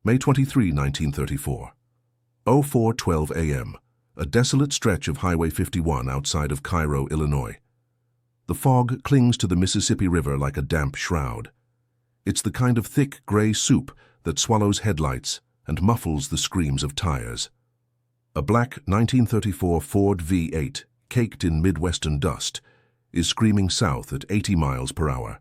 May 23, 1934. 04:12 a.m. A desolate stretch of Highway 51 outside of Cairo, Illinois. The fog clings to the Mississippi River like a damp shroud. It's the kind of thick gray soup that swallows headlights and muffles the screams of tires. A black 1934 Ford V8, caked in Midwestern dust, is screaming south at 80 miles per hour.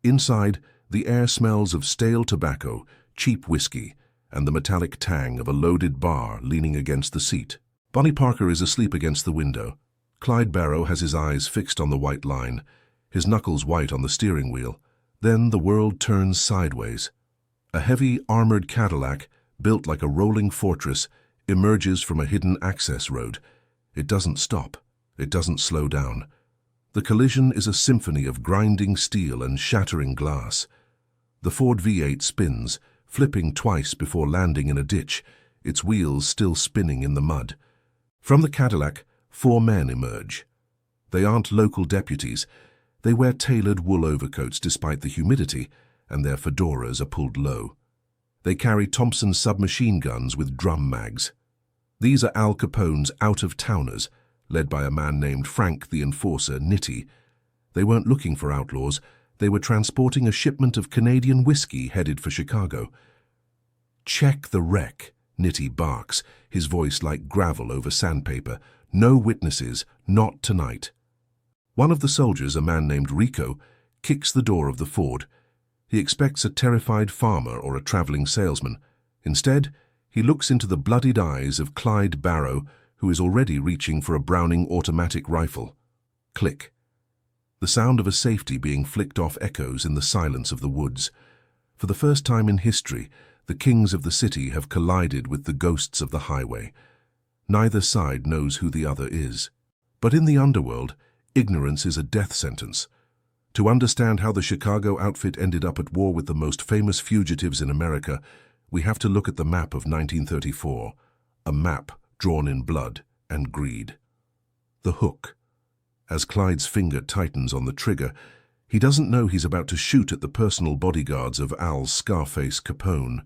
Inside, the air smells of stale tobacco, cheap whiskey, and the metallic tang of a loaded bar leaning against the seat. Bonnie Parker is asleep against the window. Clyde Barrow has his eyes fixed on the white line, his knuckles white on the steering wheel. Then the world turns sideways. A heavy, armored Cadillac, built like a rolling fortress, emerges from a hidden access road. It doesn't stop. It doesn't slow down. The collision is a symphony of grinding steel and shattering glass. The Ford V8 spins, flipping twice before landing in a ditch, its wheels still spinning in the mud. From the Cadillac, 4 men emerge. They aren't local deputies. They wear tailored wool overcoats despite the humidity, and their fedoras are pulled low. They carry Thompson submachine guns with drum mags. These are Al Capone's out-of-towners, led by a man named Frank the Enforcer, Nitti. They weren't looking for outlaws. They were transporting a shipment of Canadian whiskey headed for Chicago. "Check the wreck," Nitti barks, his voice like gravel over sandpaper. "No witnesses, not tonight." One of the soldiers, a man named Rico, kicks the door of the Ford. He expects a terrified farmer or a traveling salesman. Instead, he looks into the bloodied eyes of Clyde Barrow, who is already reaching for a Browning automatic rifle. Click. The sound of a safety being flicked off echoes in the silence of the woods. For the first time in history, the kings of the city have collided with the ghosts of the highway. Neither side knows who the other is. But in the underworld, ignorance is a death sentence. To understand how the Chicago outfit ended up at war with the most famous fugitives in America, we have to look at the map of 1934, a map drawn in blood and greed. The hook. As Clyde's finger tightens on the trigger, he doesn't know he's about to shoot at the personal bodyguards of Al's Scarface Capone,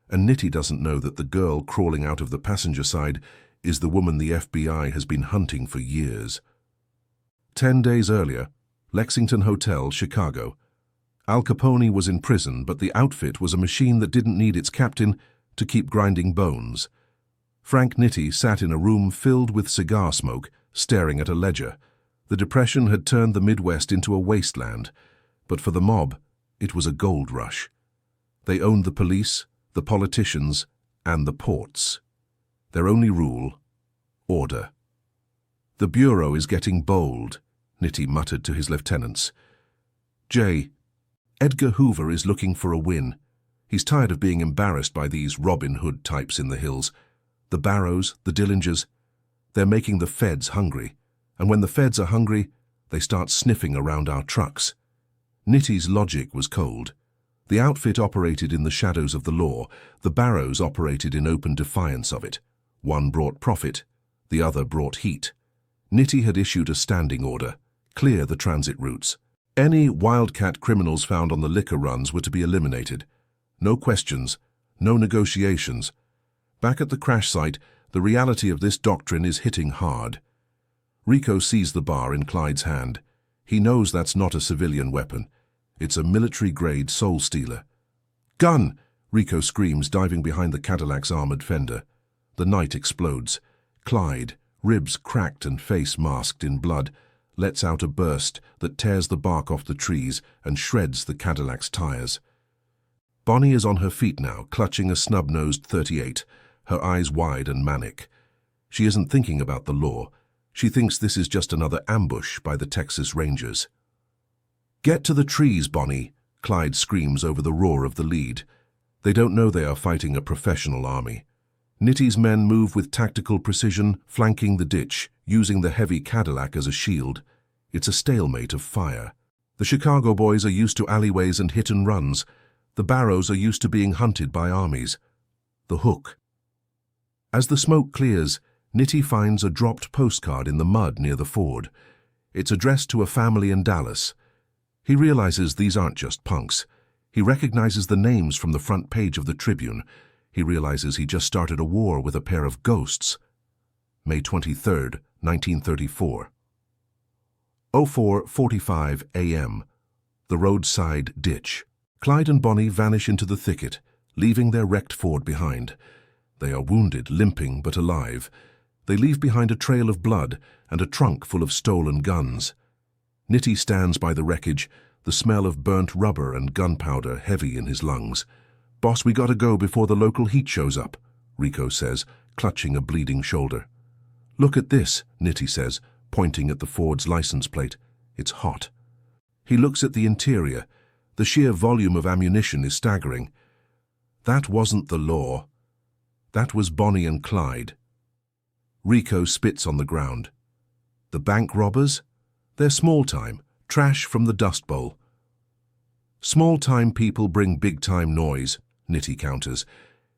and Nitti doesn't know that the girl crawling out of the passenger side is the woman the FBI has been hunting for years. 10 days earlier, Lexington Hotel, Chicago. Al Capone was in prison, but the outfit was a machine that didn't need its captain to keep grinding bones. Frank Nitti sat in a room filled with cigar smoke, staring at a ledger. The Depression had turned the Midwest into a wasteland, but for the mob, it was a gold rush. They owned the police, the politicians, and the ports. Their only rule: order. "The Bureau is getting bold," Nitti muttered to his lieutenants. "Jay, Edgar Hoover is looking for a win. He's tired of being embarrassed by these Robin Hood types in the hills. The Barrows, the Dillingers, they're making the feds hungry. And when the feds are hungry, they start sniffing around our trucks." Nitti's logic was cold. The outfit operated in the shadows of the law. The Barrows operated in open defiance of it. One brought profit, the other brought heat. Nitti had issued a standing order: clear the transit routes. Any wildcat criminals found on the liquor runs were to be eliminated. No questions, no negotiations. Back at the crash site, the reality of this doctrine is hitting hard. Rico sees the bar in Clyde's hand. He knows that's not a civilian weapon. It's a military-grade soul stealer. "Gun!" Rico screams, diving behind the Cadillac's armored fender. The night explodes. Clyde, ribs cracked and face masked in blood, lets out a burst that tears the bark off the trees and shreds the Cadillac's tires. Bonnie is on her feet now, clutching a snub-nosed .38, her eyes wide and manic. She isn't thinking about the law. She thinks this is just another ambush by the Texas Rangers. "Get to the trees, Bonnie," Clyde screams over the roar of the lead. They don't know they are fighting a professional army. Nitti's men move with tactical precision, flanking the ditch, using the heavy Cadillac as a shield. It's a stalemate of fire. The Chicago boys are used to alleyways and hit-and-runs. The Barrows are used to being hunted by armies. The hook. As the smoke clears, Nitti finds a dropped postcard in the mud near the Ford. It's addressed to a family in Dallas. He realizes these aren't just punks. He recognizes the names from the front page of the Tribune. He realizes he just started a war with a pair of ghosts. May 23rd, 1934. 04:45 a.m. The roadside ditch. Clyde and Bonnie vanish into the thicket, leaving their wrecked Ford behind. They are wounded, limping, but alive. They leave behind a trail of blood and a trunk full of stolen guns. Nitti stands by the wreckage, the smell of burnt rubber and gunpowder heavy in his lungs. "Boss, we gotta go before the local heat shows up," Rico says, clutching a bleeding shoulder. "Look at this," Nitti says, pointing at the Ford's license plate. It's hot. He looks at the interior. The sheer volume of ammunition is staggering. That wasn't the law. That was Bonnie and Clyde. Rico spits on the ground. The bank robbers? They're small-time, trash from the Dust Bowl. "Small-time people bring big-time noise," Nitti counters.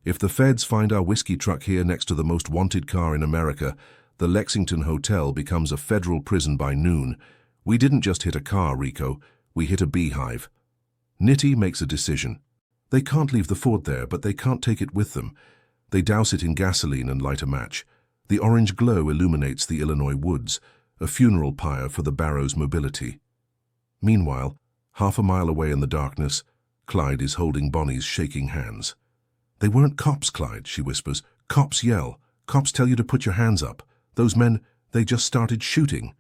"If the feds find our whiskey truck here next to the most wanted car in America, the Lexington Hotel becomes a federal prison by noon. We didn't just hit a car, Rico. We hit a beehive." Nitti makes a decision. They can't leave the Ford there, but they can't take it with them. They douse it in gasoline and light a match. The orange glow illuminates the Illinois woods, a funeral pyre for the Barrows mobility. Meanwhile, half a mile away in the darkness, Clyde is holding Bonnie's shaking hands. "They weren't cops, Clyde," she whispers. "Cops yell. Cops tell you to put your hands up. Those men, they just started shooting."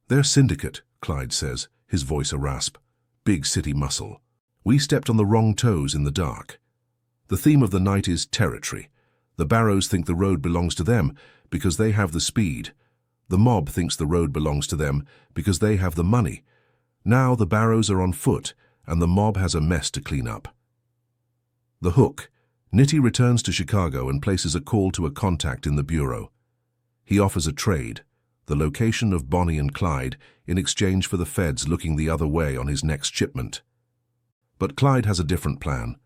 "They're syndicate," Clyde says, his voice a rasp. "Big city muscle. We stepped on the wrong toes in the dark." The theme of the night is territory. The Barrows think the road belongs to them because they have the speed. The mob thinks the road belongs to them because they have the money. Now the Barrows are on foot, and the mob has a mess to clean up. The hook. Nitti returns to Chicago and places a call to a contact in the bureau. He offers a trade, the location of Bonnie and Clyde, in exchange for the feds looking the other way on his next shipment. But Clyde has a different plan.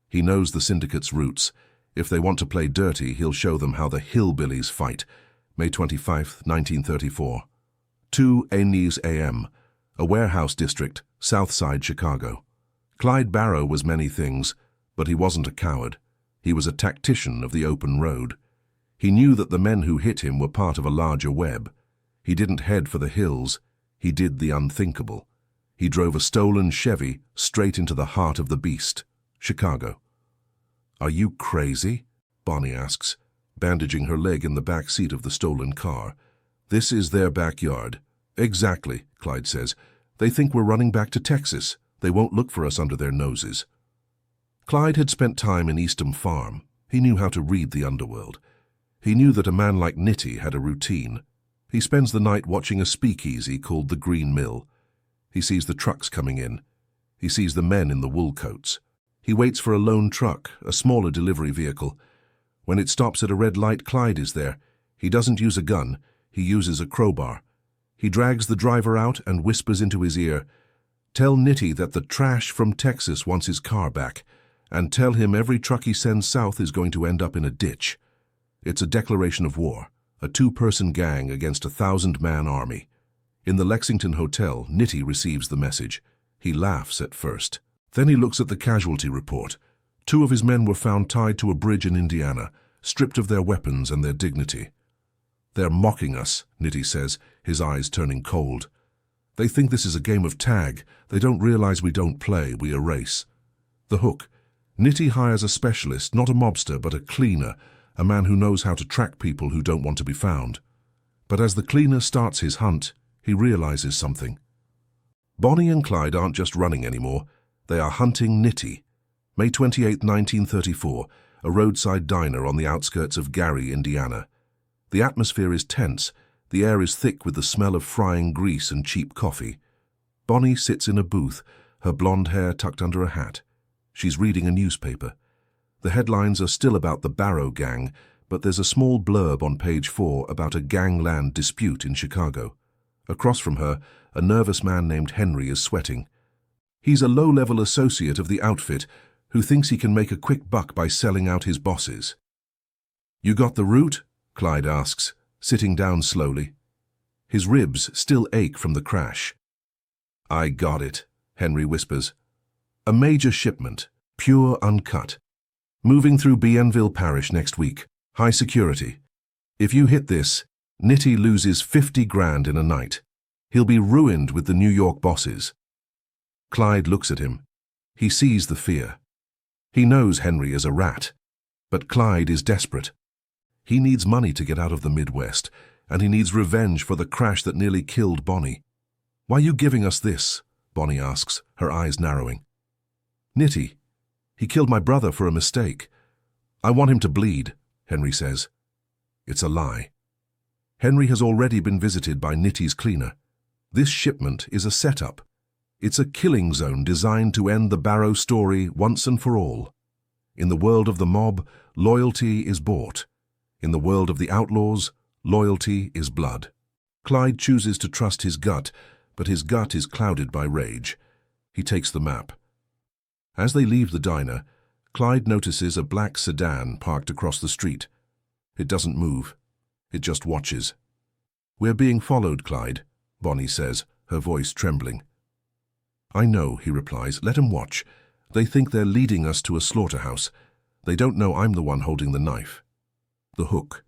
He knows the syndicate's roots. If they want to play dirty, he'll show them how the hillbillies fight. May 25, 1934. 2 a.m., a warehouse district, South Side Chicago. Clyde Barrow was many things, but he wasn't a coward. He was a tactician of the open road. He knew that the men who hit him were part of a larger web. He didn't head for the hills. He did the unthinkable. He drove a stolen Chevy straight into the heart of the beast, Chicago. "Are you crazy?" Bonnie asks, bandaging her leg in the back seat of the stolen car. "This is their backyard." "Exactly," Clyde says. "They think we're running back to Texas. They won't look for us under their noses." Clyde had spent time in Eastham Farm. He knew how to read the underworld. He knew that a man like Nitti had a routine. He spends the night watching a speakeasy called the Green Mill. He sees the trucks coming in. He sees the men in the wool coats. He waits for a lone truck, a smaller delivery vehicle. When it stops at a red light, Clyde is there. He doesn't use a gun. He uses a crowbar. He drags the driver out and whispers into his ear, "Tell Nitti that the trash from Texas wants his car back, and tell him every truck he sends south is going to end up in a ditch." It's a declaration of war, a two-person gang against a 1,000-man army. In the Lexington Hotel, Nitti receives the message. He laughs at first. Then he looks at the casualty report. 2 of his men were found tied to a bridge in Indiana, stripped of their weapons and their dignity. "They're mocking us," Nitti says, his eyes turning cold. "They think this is a game of tag. They don't realize we don't play, we erase." The hook. Nitti hires a specialist, not a mobster, but a cleaner, a man who knows how to track people who don't want to be found. But as the cleaner starts his hunt, he realizes something. Bonnie and Clyde aren't just running anymore. They are hunting Nitti. May 28, 1934, a roadside diner on the outskirts of Gary, Indiana. The atmosphere is tense. The air is thick with the smell of frying grease and cheap coffee. Bonnie sits in a booth, her blonde hair tucked under a hat. She's reading a newspaper. The headlines are still about the Barrow gang, but there's a small blurb on page 4 about a gangland dispute in Chicago. Across from her, a nervous man named Henry is sweating. He's a low-level associate of the outfit who thinks he can make a quick buck by selling out his bosses. "You got the route?" Clyde asks, sitting down slowly. His ribs still ache from the crash. "I got it," Henry whispers. A major shipment, pure uncut. Moving through Bienville Parish next week. High security. If you hit this, Nitti loses 50 grand in a night. He'll be ruined with the New York bosses. Clyde looks at him. He sees the fear. He knows Henry is a rat, but Clyde is desperate. He needs money to get out of the Midwest, and he needs revenge for the crash that nearly killed Bonnie. "Why are you giving us this?" Bonnie asks, her eyes narrowing. "Nitti, he killed my brother for a mistake. I want him to bleed," Henry says. It's a lie. Henry has already been visited by Nitti's cleaner. This shipment is a setup. It's a killing zone designed to end the Barrow story once and for all. In the world of the mob, loyalty is bought. In the world of the outlaws, loyalty is blood. Clyde chooses to trust his gut, but his gut is clouded by rage. He takes the map. As they leave the diner, Clyde notices a black sedan parked across the street. It doesn't move. It just watches. "We're being followed, Clyde," Bonnie says, her voice trembling. "I know," he replies. "Let 'em watch. They think they're leading us to a slaughterhouse. They don't know I'm the one holding the knife." The hook.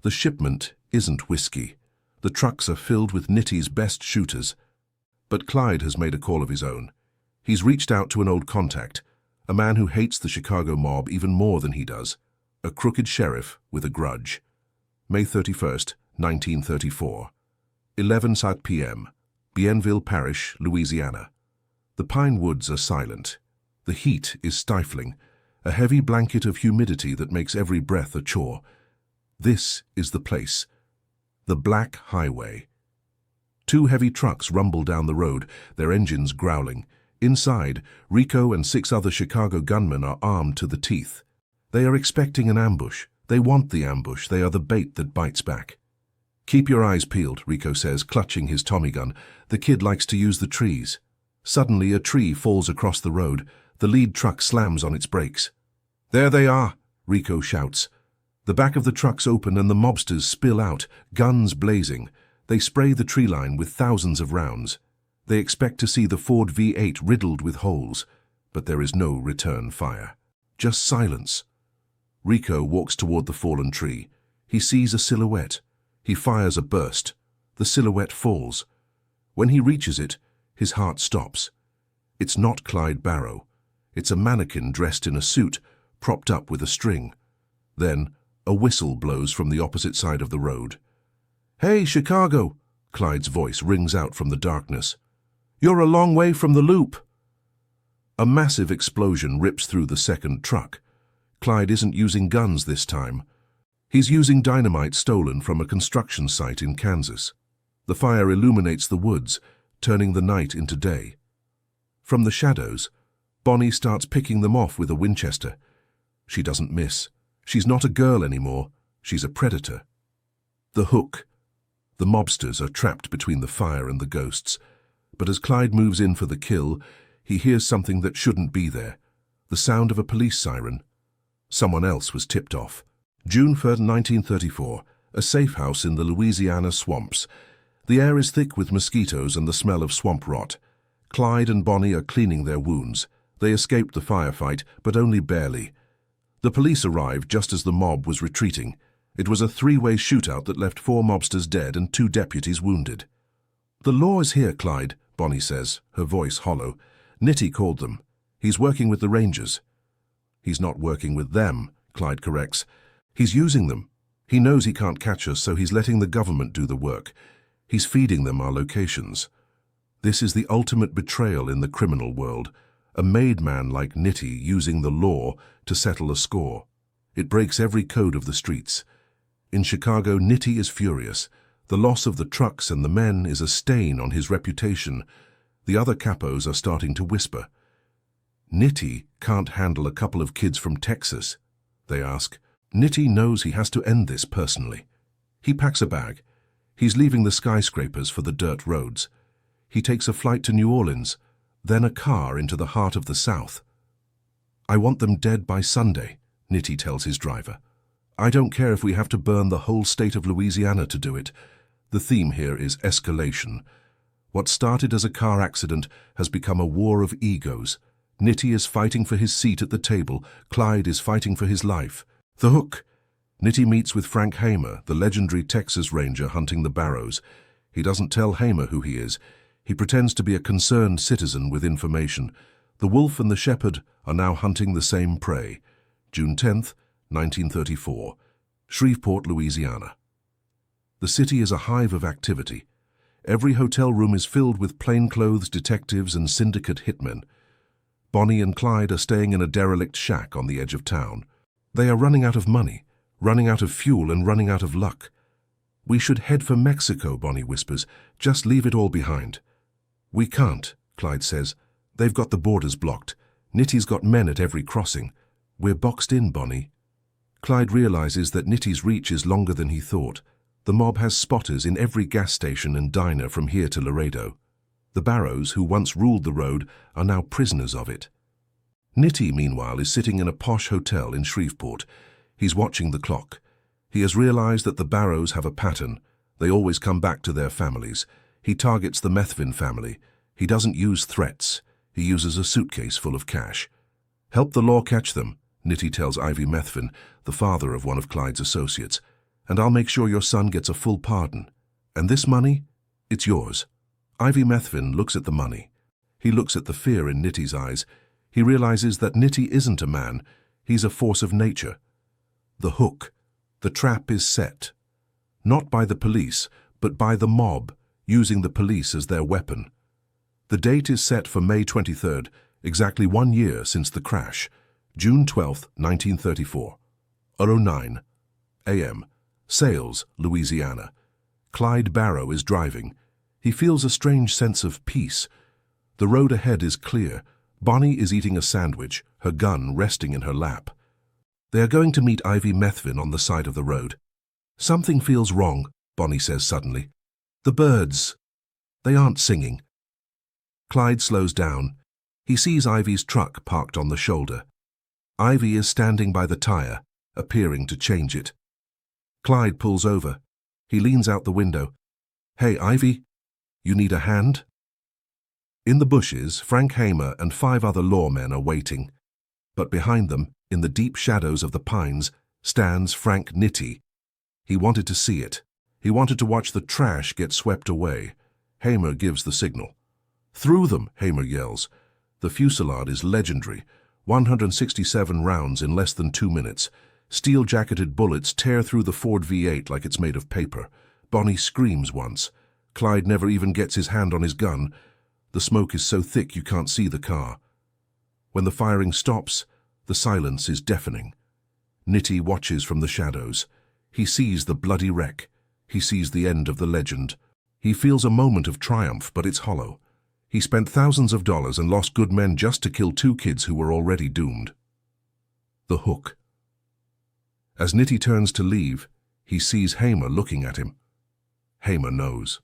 The shipment isn't whiskey. The trucks are filled with Nitti's best shooters. But Clyde has made a call of his own. He's reached out to an old contact, a man who hates the Chicago mob even more than he does, a crooked sheriff with a grudge. May 31st, 1934. 11:00 p.m. Bienville Parish, Louisiana. The pine woods are silent. The heat is stifling, a heavy blanket of humidity that makes every breath a chore. This is the place. The Black Highway. Two heavy trucks rumble down the road, their engines growling. Inside, Rico and 6 other Chicago gunmen are armed to the teeth. They are expecting an ambush. They want the ambush. They are the bait that bites back. "Keep your eyes peeled," Rico says, clutching his Tommy gun. The kid likes to use the trees. Suddenly, a tree falls across the road. The lead truck slams on its brakes. "There they are," Rico shouts. The back of the trucks open and the mobsters spill out, guns blazing. They spray the tree line with thousands of rounds. They expect to see the Ford V8 riddled with holes, but there is no return fire. Just silence. Rico walks toward the fallen tree. He sees a silhouette. He fires a burst. The silhouette falls. When he reaches it, his heart stops. It's not Clyde Barrow. It's a mannequin dressed in a suit, propped up with a string. Then, a whistle blows from the opposite side of the road. "Hey, Chicago!" Clyde's voice rings out from the darkness. "You're a long way from the loop." A massive explosion rips through the second truck. Clyde isn't using guns this time. He's using dynamite stolen from a construction site in Kansas. The fire illuminates the woods, turning the night into day. From the shadows, Bonnie starts picking them off with a Winchester. She doesn't miss. She's not a girl anymore. She's a predator. The hook. The mobsters are trapped between the fire and the ghosts. But as Clyde moves in for the kill, he hears something that shouldn't be there. The sound of a police siren. Someone else was tipped off. June 3rd, 1934. A safe house in the Louisiana swamps. The air is thick with mosquitoes and the smell of swamp rot. Clyde and Bonnie are cleaning their wounds. They escaped the firefight, but only barely. The police arrived just as the mob was retreating. It was a 3-way shootout that left 4 mobsters dead and 2 deputies wounded. "The law is here, Clyde," Bonnie says, her voice hollow. "Nitti called them. He's working with the Rangers." "He's not working with them," Clyde corrects. "He's using them. He knows he can't catch us, so he's letting the government do the work. He's feeding them our locations. This is the ultimate betrayal in the criminal world. A made man like Nitti using the law to settle a score. It breaks every code of the streets. In Chicago, Nitti is furious. The loss of the trucks and the men is a stain on his reputation. The other capos are starting to whisper. Nitti can't handle a couple of kids from Texas, they ask. Nitti knows he has to end this personally. He packs a bag. He's leaving the skyscrapers for the dirt roads. He takes a flight to New Orleans, then a car into the heart of the South. "I want them dead by Sunday," Nitti tells his driver. "I don't care if we have to burn the whole state of Louisiana to do it." The theme here is escalation. What started as a car accident has become a war of egos. Nitti is fighting for his seat at the table. Clyde is fighting for his life. The hook. Nitti meets with Frank Hamer, the legendary Texas Ranger hunting the Barrows. He doesn't tell Hamer who he is. He pretends to be a concerned citizen with information. The wolf and the shepherd are now hunting the same prey. June 10th, 1934. Shreveport, Louisiana. The city is a hive of activity. Every hotel room is filled with plainclothes detectives and syndicate hitmen. Bonnie and Clyde are staying in a derelict shack on the edge of town. They are running out of money, running out of fuel, and running out of luck. "We should head for Mexico," Bonnie whispers. "Just leave it all behind." "We can't," Clyde says. "They've got the borders blocked. Nitti's got men at every crossing. We're boxed in, Bonnie." Clyde realizes that Nitti's reach is longer than he thought. The mob has spotters in every gas station and diner from here to Laredo. The Barrows, who once ruled the road, are now prisoners of it. Nitti, meanwhile, is sitting in a posh hotel in Shreveport. He's watching the clock. He has realized that the Barrows have a pattern. They always come back to their families. He targets the Methvin family. He doesn't use threats. He uses a suitcase full of cash. "Help the law catch them," Nitti tells Ivy Methvin, the father of one of Clyde's associates, "and I'll make sure your son gets a full pardon. And this money? It's yours." Ivy Methvin looks at the money. He looks at the fear in Nitti's eyes. He realizes that Nitti isn't a man. He's a force of nature. The hook. The trap is set. Not by the police, but by the mob, using the police as their weapon. The date is set for May 23rd, exactly 1 year since the crash. June 12th, 1934. 09 a.m. Sales, Louisiana. Clyde Barrow is driving. He feels a strange sense of peace. The road ahead is clear. Bonnie is eating a sandwich, her gun resting in her lap. They are going to meet Ivy Methvin on the side of the road. "Something feels wrong," Bonnie says suddenly. "The birds. They aren't singing." Clyde slows down. He sees Ivy's truck parked on the shoulder. Ivy is standing by the tire, appearing to change it. Clyde pulls over. He leans out the window. "Hey, Ivy, you need a hand?" In the bushes, Frank Hamer and 5 other lawmen are waiting. But behind them, in the deep shadows of the pines, stands Frank Nitti. He wanted to see it. He wanted to watch the trash get swept away. Hamer gives the signal. "Through them," Hamer yells. The fusillade is legendary. 167 rounds in less than 2 minutes. Steel-jacketed bullets tear through the Ford V8 like it's made of paper. Bonnie screams once. Clyde never even gets his hand on his gun. The smoke is so thick you can't see the car. When the firing stops, the silence is deafening. Nitti watches from the shadows. He sees the bloody wreck. He sees the end of the legend. He feels a moment of triumph, but it's hollow. He spent thousands of dollars and lost good men just to kill 2 kids who were already doomed. The hook. As Nitti turns to leave, he sees Hamer looking at him. Hamer knows.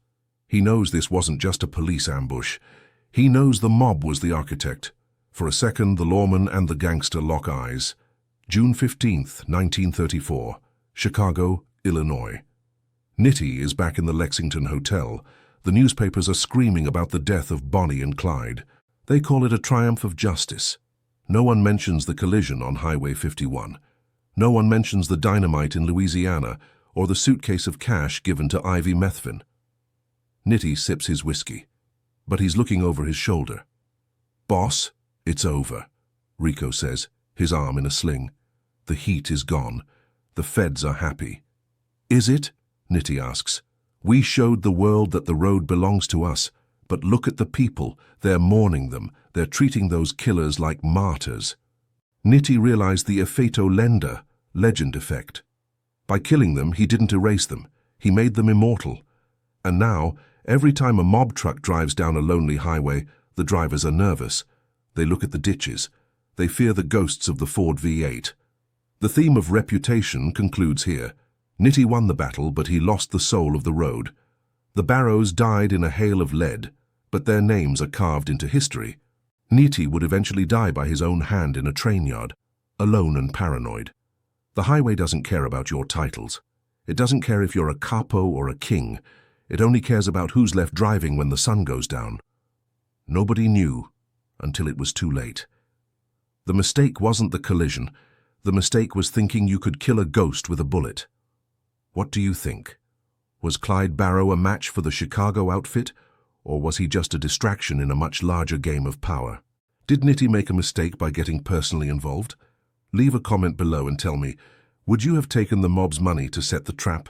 He knows this wasn't just a police ambush. He knows the mob was the architect. For a second, the lawman and the gangster lock eyes. June 15th, 1934, Chicago, Illinois. Nitti is back in the Lexington Hotel. The newspapers are screaming about the death of Bonnie and Clyde. They call it a triumph of justice. No one mentions the collision on Highway 51. No one mentions the dynamite in Louisiana or the suitcase of cash given to Ivy Methvin. Nitti sips his whiskey, but he's looking over his shoulder. "Boss, it's over," Rico says, his arm in a sling. "The heat is gone. The feds are happy." "Is it?" Nitti asks. "We showed the world that the road belongs to us, but look at the people. They're mourning them. They're treating those killers like martyrs." Nitti realized the effeto lenda, legend effect. By killing them, he didn't erase them. He made them immortal. And now, every time a mob truck drives down a lonely highway, the drivers are nervous. They look at the ditches. They fear the ghosts of the Ford V8. The theme of reputation concludes here. Nitti won the battle, but he lost the soul of the road. The Barrows died in a hail of lead, but their names are carved into history. Nitti would eventually die by his own hand in a train yard, alone and paranoid. The highway doesn't care about your titles. It doesn't care if you're a capo or a king. It only cares about who's left driving when the sun goes down. Nobody knew until it was too late. The mistake wasn't the collision. The mistake was thinking you could kill a ghost with a bullet. What do you think? Was Clyde Barrow a match for the Chicago outfit, or was he just a distraction in a much larger game of power? Did Nitti make a mistake by getting personally involved? Leave a comment below and tell me, would you have taken the mob's money to set the trap?